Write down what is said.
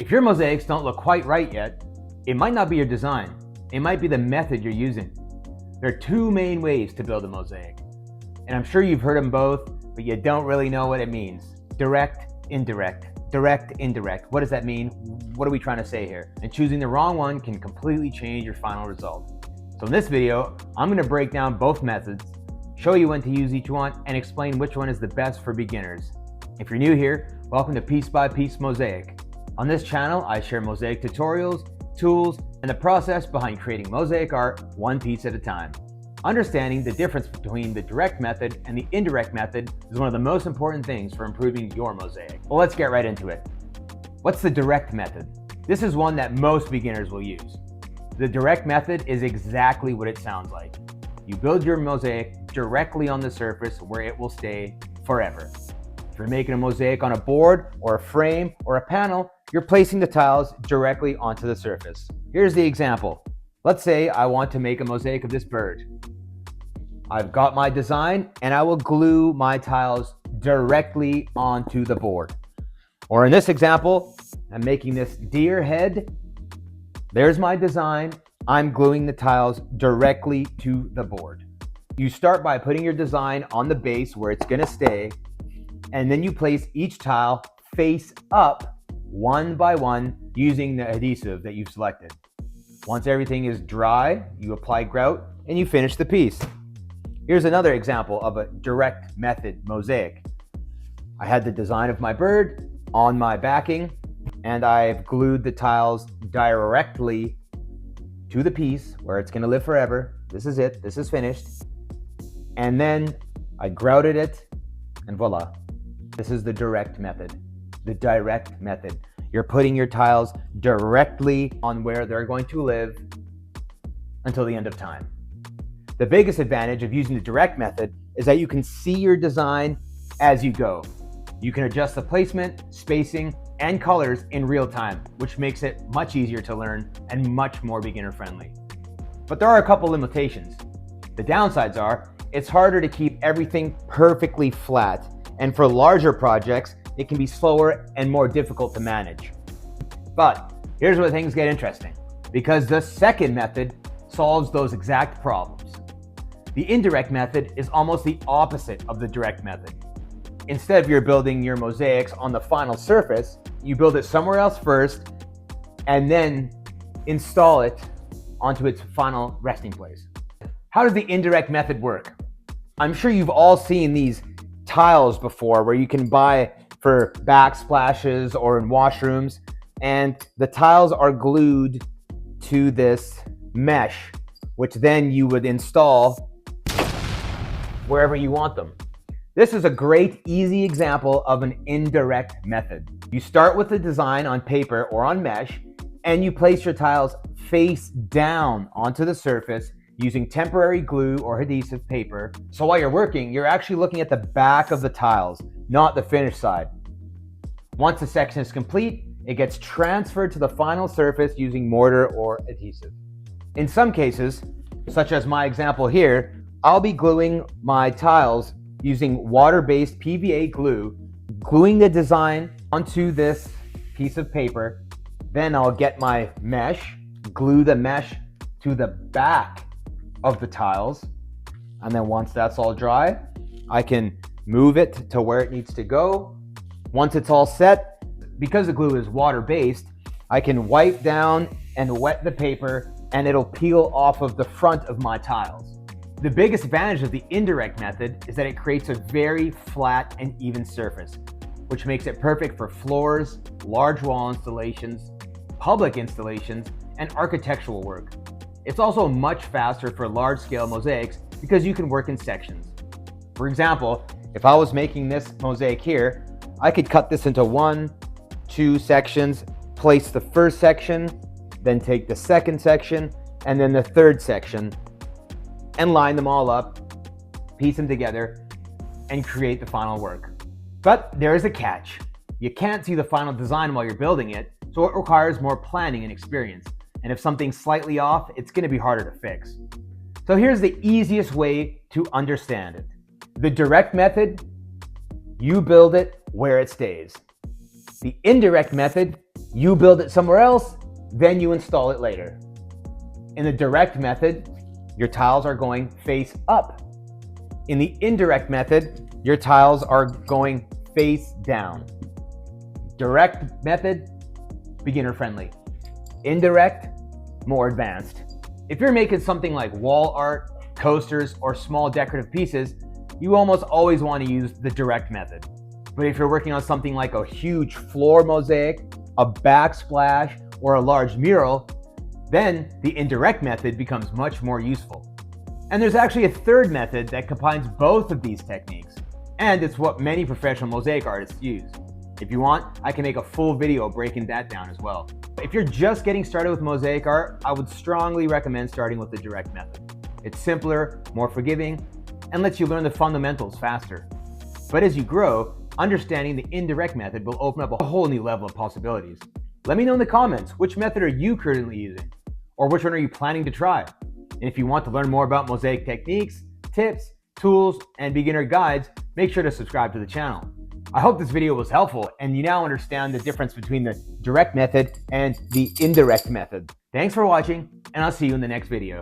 If your mosaics don't look quite right yet, it might not be your design. It might be the method you're using. There are two main ways to build a mosaic, and I'm sure you've heard them both, but you don't really know what it means. Direct, indirect. Direct, indirect. What does that mean? What are we trying to say here? And choosing the wrong one can completely change your final result. So in this video, I'm going to break down both methods, show you when to use each one, and explain which one is the best for beginners. If you're new here, welcome to Piece by Piece Mosaic. On this channel, I share mosaic tutorials, tools, and the process behind creating mosaic art one piece at a time. Understanding the difference between the direct method and the indirect method is one of the most important things for improving your mosaic. Well, let's get right into it. What's the direct method? This is one that most beginners will use. The direct method is exactly what it sounds like. You build your mosaic directly on the surface where it will stay forever. If you're making a mosaic on a board or a frame or a panel, you're placing the tiles directly onto the surface. Here's the example. Let's say I want to make a mosaic of this bird. I've got my design and I will glue my tiles directly onto the board. Or in this example, I'm making this deer head. There's my design. I'm gluing the tiles directly to the board. You start by putting your design on the base where it's gonna stay, and then you place each tile face up one by one using the adhesive that you've selected. Once everything is dry, you apply grout and you finish the piece. Here's another example of a direct method mosaic. I had the design of my bird on my backing and I've glued the tiles directly to the piece where it's gonna live forever. This is it, this is finished. And then I grouted it and voila. This is the direct method. The direct method. You're putting your tiles directly on where they're going to live until the end of time. The biggest advantage of using the direct method is that you can see your design as you go. You can adjust the placement, spacing, and colors in real time, which makes it much easier to learn and much more beginner friendly. But there are a couple limitations. The downsides are, it's harder to keep everything perfectly flat, and for larger projects, it can be slower and more difficult to manage. But here's where things get interesting, because the second method solves those exact problems. The indirect method is almost the opposite of the direct method. Instead of you're building your mosaics on the final surface, you build it somewhere else first and then install it onto its final resting place. How does the indirect method work? I'm sure you've all seen these tiles before where you can buy for backsplashes or in washrooms, and the tiles are glued to this mesh, which then you would install wherever you want them. This is a great, easy example of an indirect method. You start with the design on paper or on mesh, and you place your tiles face down onto the surface using temporary glue or adhesive paper. So while you're working, you're actually looking at the back of the tiles, not the finished side. Once the section is complete, it gets transferred to the final surface using mortar or adhesive. In some cases, such as my example here, I'll be gluing my tiles using water-based PVA glue, gluing the design onto this piece of paper. Then I'll get my mesh, glue the mesh to the back of the tiles. And then once that's all dry, I can move it to where it needs to go. Once it's all set, because the glue is water-based, I can wipe down and wet the paper and it'll peel off of the front of my tiles. The biggest advantage of the indirect method is that it creates a very flat and even surface, which makes it perfect for floors, large wall installations, public installations, and architectural work. It's also much faster for large-scale mosaics because you can work in sections. For example, if I was making this mosaic here, I could cut this into 1, 2 sections, place the first section, then take the second section, and then the third section, and line them all up, piece them together, and create the final work. But there is a catch. You can't see the final design while you're building it, so it requires more planning and experience. And if something's slightly off, it's gonna be harder to fix. So here's the easiest way to understand it. The direct method, you build it where it stays. The indirect method, you build it somewhere else, then you install it later. In the direct method, your tiles are going face up. In the indirect method, your tiles are going face down. Direct method, beginner friendly. Indirect, more advanced. If you're making something like wall art, coasters, or small decorative pieces, you almost always want to use the direct method. But if you're working on something like a huge floor mosaic, a backsplash, or a large mural, then the indirect method becomes much more useful. And there's actually a third method that combines both of these techniques, and it's what many professional mosaic artists use. If you want, I can make a full video breaking that down as well. If you're just getting started with mosaic art, I would strongly recommend starting with the direct method. It's simpler, more forgiving, and lets you learn the fundamentals faster. But as you grow, understanding the indirect method will open up a whole new level of possibilities. Let me know in the comments, which method are you currently using? Or which one are you planning to try? And if you want to learn more about mosaic techniques, tips, tools, and beginner guides, make sure to subscribe to the channel. I hope this video was helpful and you now understand the difference between the direct method and the indirect method. Thanks for watching, and I'll see you in the next video.